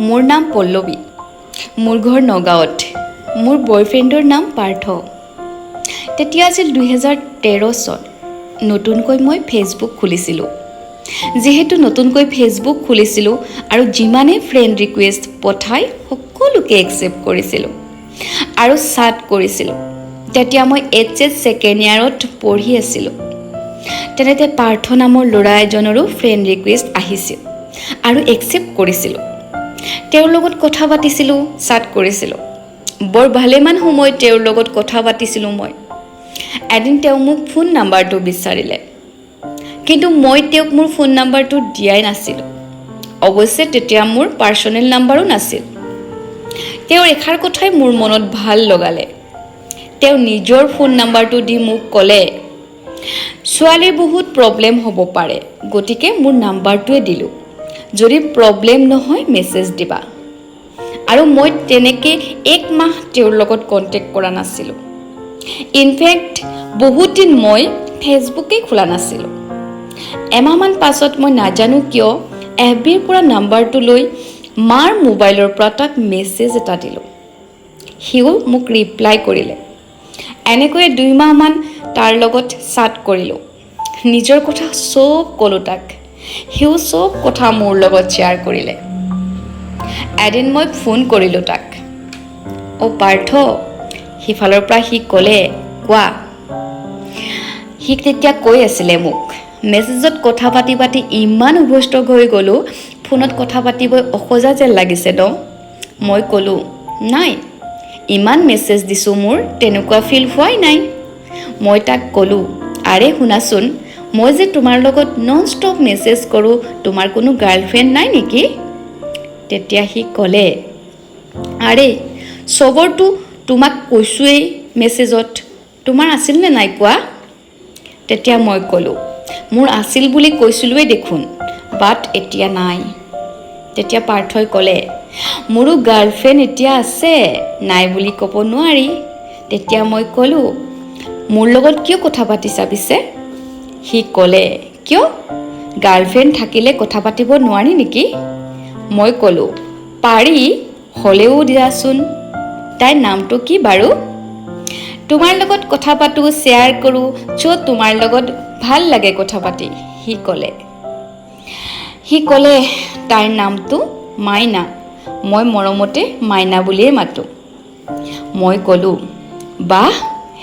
মোৰ নাম পল্লৱী, মোৰ ঘৰ নগাঁৱত। মোৰ বয়ফ্ৰেণ্ডৰ নাম পাৰ্থ। তেতিয়া আছিল 2013 চন। নতুনকৈ মই ফেচবুক খুলিছিলোঁ। যিহেতু নতুনকৈ ফেচবুক খুলিছিলোঁ আৰু যিমানে ফ্ৰেণ্ড ৰিকুৱেষ্ট পঠাই সকলোকে একচেপ্ট কৰিছিলোঁ আৰু চাট কৰিছিলোঁ। তেতিয়া মই HS ছেকেণ্ড ইয়াৰত পঢ়ি আছিলোঁ। তেনেতে পাৰ্থ নামৰ ল'ৰা এজনৰো ফ্ৰেণ্ড ৰিকুৱেষ্ট আহিছিল আৰু একচেপ্ট কৰিছিলোঁ। তেওঁৰ লগত কথা পাতিছিলোঁ, চাট কৰিছিলোঁ। বৰ ভালেমান সময় তেওঁৰ লগত কথা পাতিছিলোঁ মই। এদিন তেওঁ মোক ফোন নাম্বাৰটো বিচাৰিলে, কিন্তু মই তেওঁক মোৰ ফোন নাম্বাৰটো দিয়াই নাছিলোঁ। অৱশ্যে তেতিয়া মোৰ পাৰ্চনেল নাম্বাৰো নাছিল। তেওঁৰ এষাৰ কথাই মোৰ মনত ভাল লগালে। তেওঁ নিজৰ ফোন নাম্বাৰটো দি মোক ক'লে, ছোৱালীৰ বহুত প্ৰব্লেম হ'ব পাৰে, গতিকে মোৰ নাম্বাৰটোৱে দিলোঁ। যদি প্ৰব্লেম নহয় মেছেজ দিবা। আৰু মই তেনেকৈ 1 মাহ তেওঁৰ লগত কণ্টেক্ট কৰা নাছিলোঁ। ইনফেক্ট বহুত দিন মই ফেচবুকেই খোলা নাছিলোঁ। এমাহমান পাছত মই নাজানো কিয় FBৰ পৰা নাম্বাৰটো লৈ মাৰ মোবাইলৰ পৰা তাক মেছেজ এটা দিলোঁ। সিও মোক ৰিপ্লাই কৰিলে। এনেকৈয়ে 2 মাহমান তাৰ লগত চাট কৰিলোঁ। নিজৰ কথা চব ক'লোঁ তাক। সিও চব কথা মোৰ লগত শ্বেয়াৰ কৰিলে। এদিন মই ফোন কৰিলোঁ তাক। পাৰ্থ, সিফালৰ পৰা সি ক'লে, কোৱা। সি তেতিয়া কৈ আছিলে মোক, মেছেজত কথা পাতি পাতি ইমান অভ্যস্ত হৈ গ'লোঁ, ফোনত কথা পাতিবই অসজা যেন লাগিছে ন? মই ক'লোঁ, নাই, ইমান মেছেজ দিছোঁ মোৰ তেনেকুৱা ফিল হোৱাই নাই। মই তাক ক'লোঁ, আৰে শুনাচোন, মই যে তোমাৰ লগত নন ষ্টপ মেছেজ কৰোঁ, তোমাৰ কোনো গাৰ্লফ্ৰেণ্ড নাই নেকি? তেতিয়া সি ক'লে, আৰে চবৰটো তোমাক কৈছোঁৱেই মেছেজত, তোমাৰ আছিল নে নাই কোৱা? তেতিয়া মই ক'লোঁ, মোৰ আছিল বুলি কৈছিলোঁৱেই দেখোন, বাট এতিয়া নাই। তেতিয়া পাৰ্থই ক'লে, মোৰো গাৰ্লফ্ৰেণ্ড এতিয়া আছে, নাই বুলি ক'ব নোৱাৰি। তেতিয়া মই ক'লোঁ, মোৰ লগত কিয় কথা পাতিছা পিছে? সি ক'লে, কিয়? গাৰ্লফ্ৰেণ্ড থাকিলে কথা পাতিব নোৱাৰি নেকি? মই ক'লোঁ, পাৰি, হ'লেও দিয়াচোন। তাইৰ নামটো কি বাৰু? তোমাৰ লগত কথা পাতোঁ, শ্বেয়াৰ কৰোঁ, য'ত তোমাৰ লগত ভাল লাগে কথা পাতি। সি ক'লে তাইৰ নামটো মাইনা। মই মৰমতে মাইনা বুলিয়ে মাতোঁ। মই ক'লোঁ, বাহ,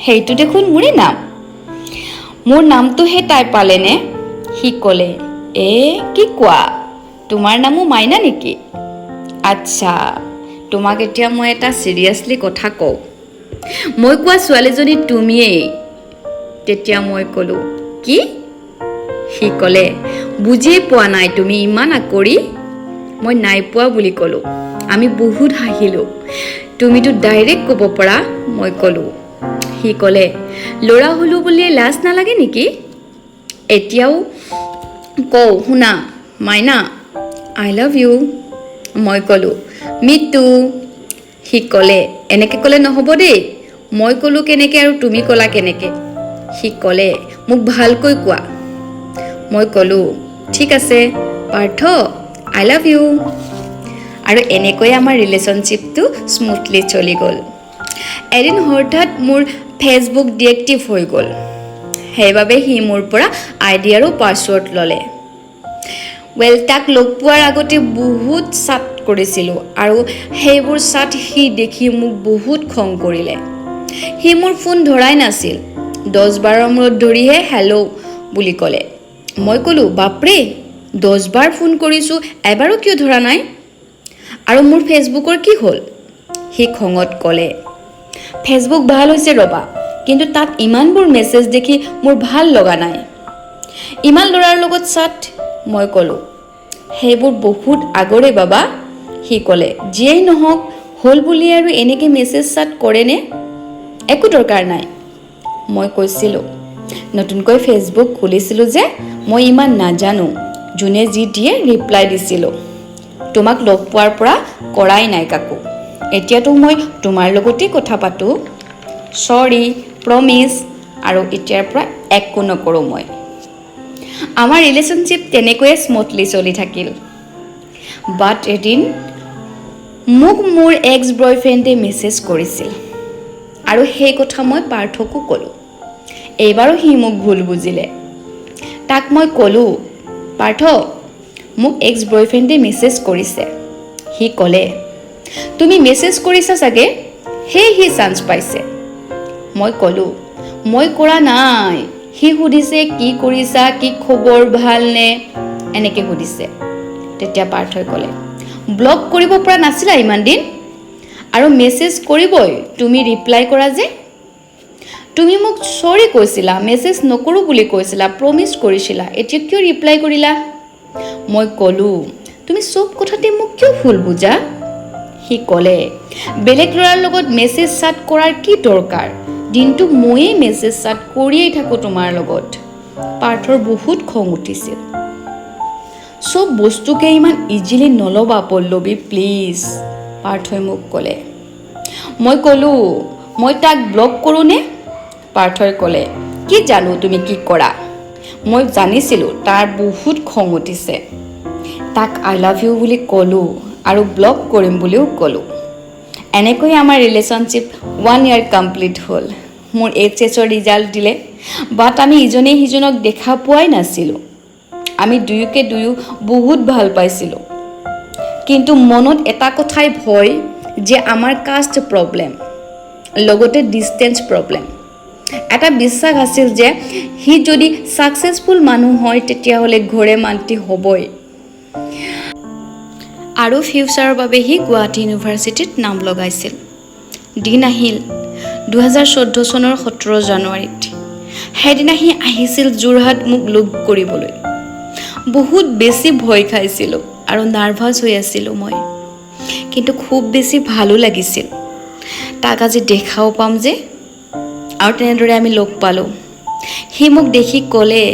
সেইটো দেখোন মোৰে নাম। মোৰ নামটোহে তাই পালেনে? সি ক'লে, কি কোৱা, তোমাৰ নামো মাইনা নেকি? আচ্ছা, তোমাক এতিয়া মই এটা চিৰিয়াছলি কথা কওঁ। মই কোৱা ছোৱালীজনী তুমিয়েই। তেতিয়া মই ক'লোঁ, কি? সি ক'লে, বুজিয়ে পোৱা নাই তুমি ইমান আকৰি? মই নাই পোৱা বুলি ক'লোঁ। আমি বহুত হাঁহিলোঁ। তুমিতো ডাইৰেক্ট ক'ব পাৰা, মই ক'লোঁ। সি ক'লে, ল'ৰা হ'লোঁ বুলিয়ে লাজ নালাগে নেকি? এতিয়াও কওঁ শুনা, মাইনা, আই লাভ ইউ। মই ক'লোঁ, মি টু। সি ক'লে, এনেকৈ ক'লে নহ'ব দেই। মই ক'লোঁ কেনেকৈ আৰু তুমি ক'লা কেনেকৈ? সি ক'লে, মোক ভালকৈ কোৱা। মই ক'লোঁ, ঠিক আছে পাৰ্থ, আই লাভ ইউ। আৰু এনেকৈয়ে আমাৰ ৰিলেশ্যনশ্বিপটো স্মুথলি চলি গ'ল। এদিন হঠাৎ মোৰ ফেচবুক ডিএক্টিভ হৈ গ'ল। সেইবাবে সি মোৰ পৰা ID আৰু পাছৱৰ্ড ল'লে। তাক লগ পোৱাৰ আগতে বহুত চাট কৰিছিলোঁ আৰু সেইবোৰ চাট সি দেখি মোক বহুত খং কৰিলে। সি মোৰ ফোন ধৰাই নাছিল। 10-12 মূৰত ধৰিহে হেল্ল' বুলি ক'লে। মই ক'লোঁ, বাপৰে, 10 বাৰ ফোন কৰিছোঁ, এবাৰো কিয় ধৰা নাই? আৰু মোৰ ফেচবুকৰ কি হ'ল? সি খঙত ক'লে, ফেচবুক ভাল হৈছে ৰ'বা, কিন্তু তাত ইমানবোৰ মেছেজ দেখি মোৰ ভাল লগা নাই। ইমান ল'ৰাৰ লগত চাট। মই ক'লোঁ, সেইবোৰ বহুত আগৰে বাবা। সি ক'লে, যিয়েই নহওক, হ'ল বুলি আৰু এনেকৈ মেছেজ চাট কৰেনে? একো দৰকাৰ নাই। মই কৈছিলোঁ, নতুনকৈ ফেচবুক খুলিছিলোঁ যে, মই ইমান নাজানো। যোনে যি দিয়ে ৰিপ্লাই দিছিলোঁ। তোমাক লগ পোৱাৰ পৰা কৰাই নাই কাকো। এতিয়াতো মই তোমাৰ লগতেই কথা পাতোঁ। চৰি, প্ৰমিছ, আৰু এতিয়াৰ পৰা একো নকৰোঁ মই। আমাৰ ৰিলেশ্যনশ্বিপ তেনেকৈয়ে স্মুথলি চলি থাকিল। বাট এদিন মোক মোৰ এক্স বয়ফ্ৰেণ্ডে মেছেজ কৰিছিল আৰু সেই কথা মই পাৰ্থকো ক'লোঁ। এইবাৰো সি মোক ভুল বুজিলে। তাক মই ক'লোঁ, পাৰ্থ, মোক এক্স বয়ফ্ৰেণ্ডে মেছেজ কৰিছে। সি ক'লে, তুমি মেছেজ কৰিছা চাগে, সেয়ে সি চান্স পাইছে। মই ক'লোঁ, মই কৰা নাই। সি সুধিছে কি কৰিছা, কি খবৰ, ভালনে, এনেকৈ সুধিছে। তেতিয়া পাৰ্থই ক'লে, ব্লক কৰিব পৰা নাছিলা ইমান দিন, আৰু মেছেজ কৰিবই তুমি ৰিপ্লাই কৰা যে। তুমি মোক চৰি কৈছিলা, মেছেজ নকৰোঁ বুলি কৈছিলা, প্ৰমিছ কৰিছিলা, এতিয়া কিয় ৰিপ্লাই কৰিলা? মই ক'লোঁ, তুমি চব কথাতে মোক কিয় ভুল বুজা? সি ক'লে, বেলেগ ল'ৰাৰ লগত মেছেজ চাট কৰাৰ কি দৰকাৰ? দিনটো ময়েই মেছেজ চাট কৰিয়েই থাকোঁ তোমাৰ লগত। পাৰ্থৰ বহুত খং উঠিছিল। চব বস্তুকে ইমান ইজিলি নল'বা পল্লৱী, প্লিজ, পাৰ্থই মোক ক'লে। মই ক'লোঁ, মই তাক ব্লক কৰোঁনে? পাৰ্থই ক'লে, কি জানো তুমি কি কৰা। মই জানিছিলোঁ তাৰ বহুত খং উঠিছে। তাক আই লাভ ইউ বুলি ক'লোঁ আৰু ব্লক কৰিম বুলিও ক'লোঁ। এনেকৈ আমাৰ ৰিলেশ্যনশ্বিপ 1 year কমপ্লিট হ'ল। মোৰ HS ৰিজাল্ট দিলে, বাট আমি ইজনে সিজনক দেখা পোৱাই নাছিলোঁ। আমি দুয়োকে বহুত ভাল পাইছিলোঁ, কিন্তু মনত এটা কথাই ভয় যে আমাৰ কাষ্ট প্ৰব্লেম, লগতে ডিষ্টেঞ্চ প্ৰব্লেম। এটা বিশ্বাস আছিল যে সি যদি ছাকচেছফুল মানুহ হয় তেতিয়াহ'লে ঘৰে মান্তি হ'বই, আৰু ফিউচাৰৰ বাবে সি গুৱাহাটী ইউনিভাৰ্চিটিত নাম লগাইছিল। দিন আহিল 2014 চনৰ 17 জানুৱাৰীত। সেইদিনা সি আহিছিল যোৰহাট মোক লগ কৰিবলৈ। বহুত বেছি ভয় খাইছিলোঁ আৰু নাৰ্ভাছ হৈ আছিলোঁ মই, কিন্তু খুব বেছি ভালো লাগিছিল। তাক আজি দেখাও পাম যে, আৰু তেনেদৰে আমি লগ পালোঁ। সি মোক দেখি ক'লে,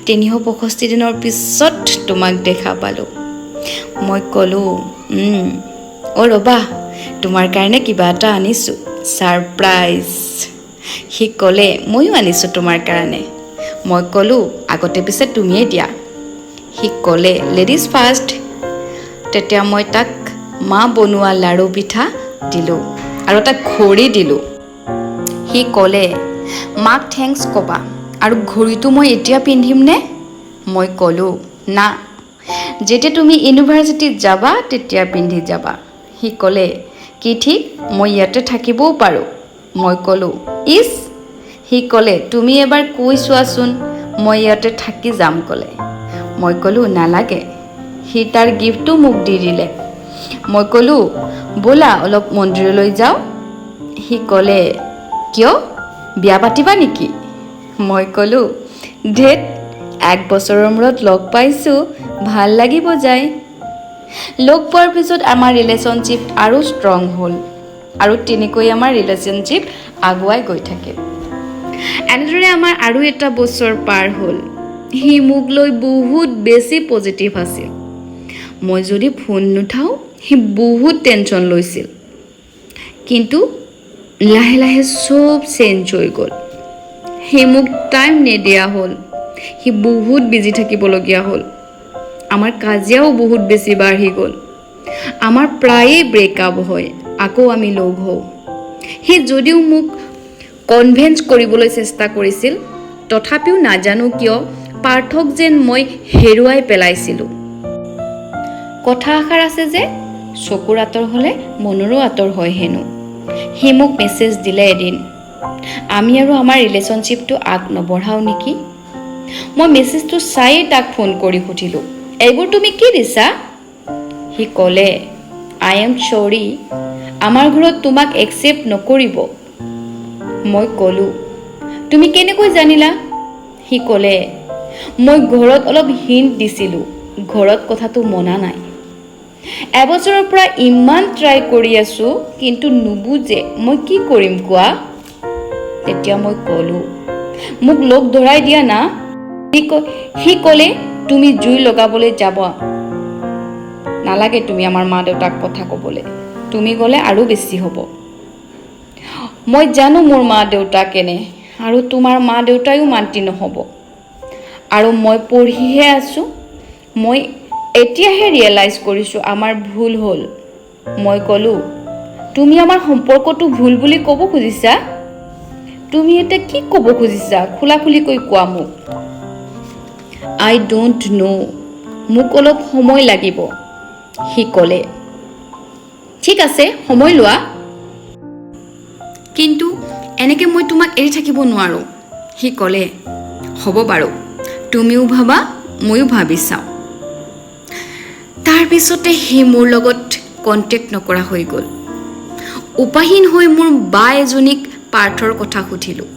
365 দিনৰ পিছত তোমাক দেখা পালোঁ। মই ক'লোঁ, ৰ'বা, তোমাৰ কাৰণে কিবা এটা আনিছোঁ, ছাৰপ্ৰাইজ। সি ক'লে, ময়ো আনিছোঁ তোমাৰ কাৰণে। মই ক'লোঁ, আগতে পিছে তুমিয়ে দিয়া। সি ক'লে, লেডিজ ফাৰ্ষ্ট। তেতিয়া মই তাক মা বনোৱা লাড়ু পিঠা দিলোঁ আৰু এটা ঘড়ী দিলোঁ। সি ক'লে, মাক থেংকছ ক'বা, আৰু ঘড়ীটো মই এতিয়া পিন্ধিমনে? মই ক'লোঁ, না, যেতিয়া তুমি ইউনিভাৰ্চিটিত যাবা তেতিয়া পিন্ধি যাবা। সি ক'লে, কি ঠিক, মই ইয়াতে থাকিবও পাৰোঁ। মই ক'লোঁ, ইছ। সি ক'লে, তুমি এবাৰ কৈ চোৱাচোন, মই ইয়াতে থাকি যাম ক'লে। মই ক'লোঁ, নালাগে। সি তাৰ গিফ্টটো মোক দি দিলে। মই ক'লোঁ, ব'লা অলপ মন্দিৰলৈ যাওঁ। সি ক'লে, কিয়, বিয়া পাতিবা নেকি? মই ক'লোঁ, ধেত, 1 বছৰৰ মূৰত লগ পাইছোঁ, ভাল লাগিব যায়। লগ পোৱাৰ পিছত আমাৰ ৰিলেশ্যনশ্বিপ আৰু ষ্ট্ৰং হ'ল, আৰু তেনেকৈ আমাৰ ৰিলেশ্যনশ্বিপ আগুৱাই গৈ থাকে। এনেদৰে আমাৰ আৰু এটা বছৰ পাৰ হ'ল। সি মোক লৈ বহুত বেছি পজিটিভ আছিল। মই যদি ফোন নুঠাওঁ সি বহুত টেনশ্যন লৈছিল, কিন্তু লাহে লাহে চব চেঞ্জ হৈ গ'ল। সি মোক টাইম নিদিয়া হ'ল, সি বহুত বিজি থাকিবলগীয়া হ'ল। আমাৰ কাজিয়াও বহুত বেছি বাঢ়ি গ'ল। আমাৰ প্ৰায়ে ব্ৰেকআপ হয়, আকৌ আমি লগ হওঁ। সি যদিও মোক কনভিন্স কৰিবলৈ চেষ্টা কৰিছিল, তথাপিও নাজানো কিয় পাৰ্থক যেন মই হেৰুৱাই পেলাইছিলোঁ। কথা এষাৰ আছে যে, চকুৰ আঁতৰ হ'লে মনৰো আঁতৰ হয় হেনো। সি মোক মেছেজ দিলে এদিন, আমি আৰু আমাৰ ৰিলেশ্যনশ্বিপটো আগ নবঢ়াওঁ নেকি? মই মেছেজটো চায়েই তাক ফোন কৰি সুধিলোঁ, এইবোৰ তুমি কি দিছা? সি ক'লে, আই এম চৰি, আমাৰ ঘৰত তোমাক একচেপ্ট নকৰিব। মই ক'লোঁ, তুমি কেনেকৈ জানিলা? সি ক'লে, মই ঘৰত অলপ হিণ্ট দিছিলোঁ, ঘৰত কথাটো মনা নাই। এবছৰৰ পৰা ইমান ট্ৰাই কৰি আছোঁ, কিন্তু নুবুজে, মই কি কৰিম কোৱা? তেতিয়া মই ক'লোঁ, মোক লগ ধৰাই দিয়া না। সি ক'লে, তুমি জুই লগাবলৈ যাব নালাগে, তুমি আমাৰ মা দেউতাক কথা ক'বলৈ, তুমি গ'লে আৰু বেছি হ'ব। মই জানো মোৰ মা দেউতা কেনে, আৰু তোমাৰ মা দেউতায়ো মান্তি নহ'ব। আৰু মই পঢ়িহে আছোঁ। মই এতিয়াহে ৰিয়েলাইজ কৰিছোঁ আমাৰ ভুল হ'ল। মই ক'লোঁ, তুমি আমাৰ সম্পৰ্কটো ভুল বুলি ক'ব খুজিছা? তুমি এতিয়া কি ক'ব খুজিছা? খোলাখুলিকৈ কোৱা মোক। আই ডোণ্ট ন', মোক অলপ সময় লাগিব, সি ক'লে। ঠিক আছে, সময় লোৱা। কিন্তু এনেকৈ মই তোমাক এৰি থাকিব নোৱাৰোঁ, সি ক'লে। হ'ব বাৰু, তুমিও ভাবা, ময়ো ভাবি চাওঁ। তাৰপিছতে সি মোৰ লগত কণ্টেক্ট নকৰা হৈ গ'ল। উপায়হীন হৈ মোৰ বা এজনীক পাৰ্থৰ কথা সুধিলোঁ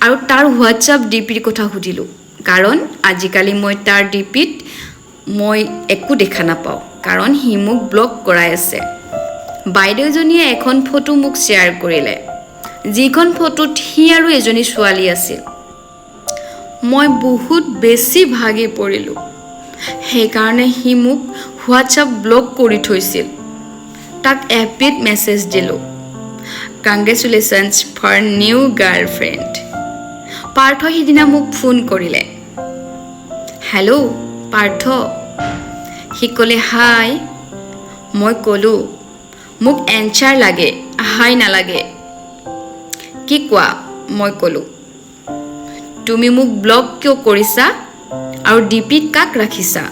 আৰু তাৰ হোৱাটছআপ ডিপিৰ কথা সুধিলোঁ, কাৰণ আজিকালি মই তাৰ ডিপিত মই একো দেখা নাপাওঁ, কাৰণ সি মোক ব্লক কৰাই আছে। বাইদেউজনীয়ে এখন ফটো মোক শ্বেয়াৰ কৰিলে, যিখন ফটোত সি আৰু এজনী ছোৱালী আছিল। মই বহুত বেছি ভাগি পৰিলোঁ, সেইকাৰণে সি মোক হোৱাটছআপ ব্লক কৰি থৈছিল। তাক এফবিত মেছেজ দিলোঁ, কংগ্ৰেচুলেশ্যনছ ফৰ নিউ গাৰ্লফ্ৰেণ্ড। পাৰ্থই সিদিনা মোক ফোন কৰিলে। হেল্ল' পাৰ্থ, সি ক'লে হাই। মই ক'লোঁ, মোক এনচাৰ লাগে, হাই নালাগে। কি কোৱা? মই ক'লোঁ, তুমি মোক ব্লক কিয় কৰিছা আৰু ডিপিত কাক ৰাখিছা?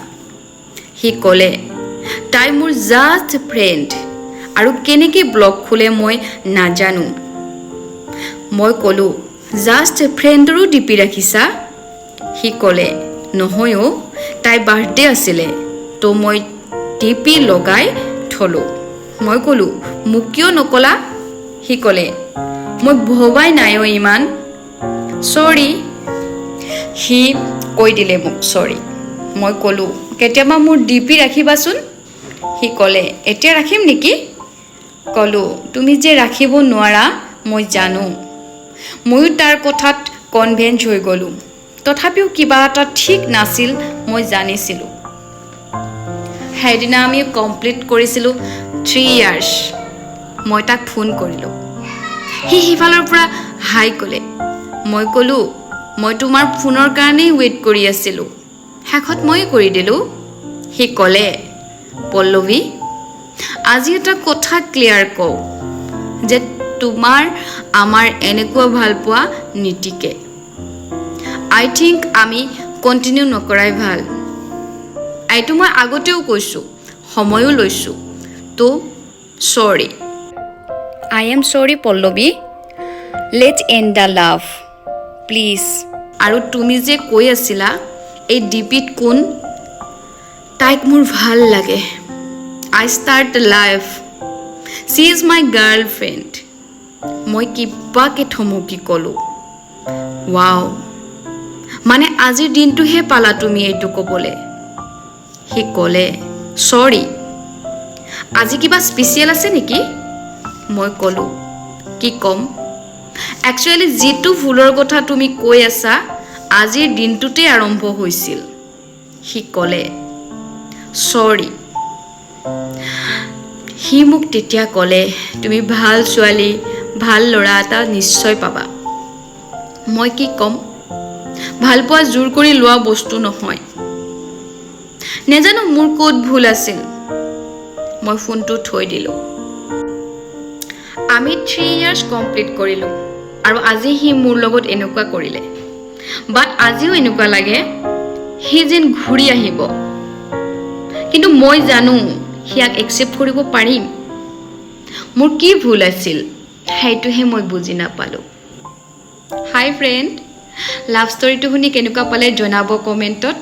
সি ক'লে, তাই মোৰ জাষ্ট ফ্ৰেণ্ড আৰু কেনেকৈ ব্লক খোলে মই নাজানো। মই ক'লোঁ, জাষ্ট ফ্ৰেণ্ডৰো ডিপি ৰাখিছা? সি ক'লে, নহয় অ', তাইৰ বাৰ্থডে আছিলে তো মই ডিপি লগাই থলোঁ। মই ক'লোঁ, মোক কিয় নকলা? সি ক'লে, মই ভবাই নাই অ' ইমান, চৰি। সি কৈ দিলে মোক চৰি। মই ক'লোঁ, কেতিয়াবা মোৰ ডিপি ৰাখিবাচোন। সি ক'লে, এতিয়া ৰাখিম নেকি? ক'লোঁ, তুমি যে ৰাখিব নোৱাৰা মই জানো। ময়ো তাৰ কথাত কনভেন্স হৈ গ'লোঁ, তথাপিও কিবা এটা ঠিক নাছিল মই জানিছিলোঁ। সেইদিনা আমি কমপ্লিট কৰিছিলোঁ 3 years। মই তাক ফোন কৰিলোঁ, সি সিফালৰ পৰা হাই ক'লে। মই ক'লোঁ, মই তোমাৰ ফোনৰ কাৰণেই ৱেইট কৰি আছিলোঁ, শেষত ময়ে কৰি দিলোঁ। সি ক'লে, পল্লৱী, আজি এটা কথা ক্লিয়াৰ কওঁ যে তোমাৰ আমাৰ এনেকুৱা ভালপোৱা নীতিকে। আই থিংক আমি কণ্টিনিউ নকৰাই ভাল। এইটো মই আগতেও কৈছোঁ, সময়ো লৈছোঁ, তো চৰি। আই এম চৰি Pallavi, let's and the love please. আৰু তুমি যে কৈ আছিলা এই ডিপিত কোন, তাইক মোৰ ভাল লাগে। I start the life, she is my girlfriend. মই কিবাকে থমকি ক'লোঁ, ৱাও, মানে আজিৰ দিনটোহে পালা তুমি এইটো ক'বলৈ? সি ক'লে, চৰি, আজি কিবা স্পেচিয়েল আছে নেকি? মই ক'লোঁ, কি ক'ম, একচুৱেলি যিটো ভুলৰ কথা তুমি কৈ আছা আজিৰ দিনটোতে আৰম্ভ হৈছিল। সি ক'লে, চৰি। সি মোক তেতিয়া ক'লে, তুমি ভাল ছোৱালী, ভাল ল'ৰা এটা নিশ্চয় পাবা। মই কি ক'ম, ভালপোৱা জোৰ কৰি লোৱা বস্তু নহয়। নেজানো মোৰ ক'ত ভুল আছিল। মই ফোনটো থৈ দিলোঁ। আমি 3 years কমপ্লিট কৰিলোঁ আৰু আজি সি মোৰ লগত এনেকুৱা কৰিলে। বাট আজিও এনেকুৱা লাগে সি যেন ঘূৰি আহিব, কিন্তু মই জানো সিয়াক একচেপ্ট কৰিব পাৰিম। মোৰ কি ভুল আছিল সেইটোহে মই বুজি নাপালোঁ। হাই ফ্ৰেণ্ড, লাভ ষ্টৰিটো শুনি কেনেকুৱা পালে জনাব কমেণ্টত।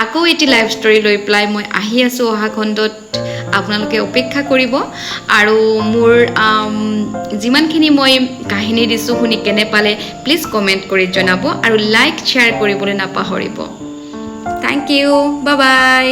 আকৌ এটি লাইভ ষ্টৰি লৈ পেলাই মই আহি আছোঁ অহা খণ্ডত, আপোনালোকে অপেক্ষা কৰিব। আৰু মোৰ যিমানখিনি মই কাহিনী দিছোঁ শুনি কেনে পালে প্লিজ কমেণ্ট কৰি জনাব আৰু লাইক শ্বেয়াৰ কৰিবলৈ নাপাহৰিব। Thank you, bye by.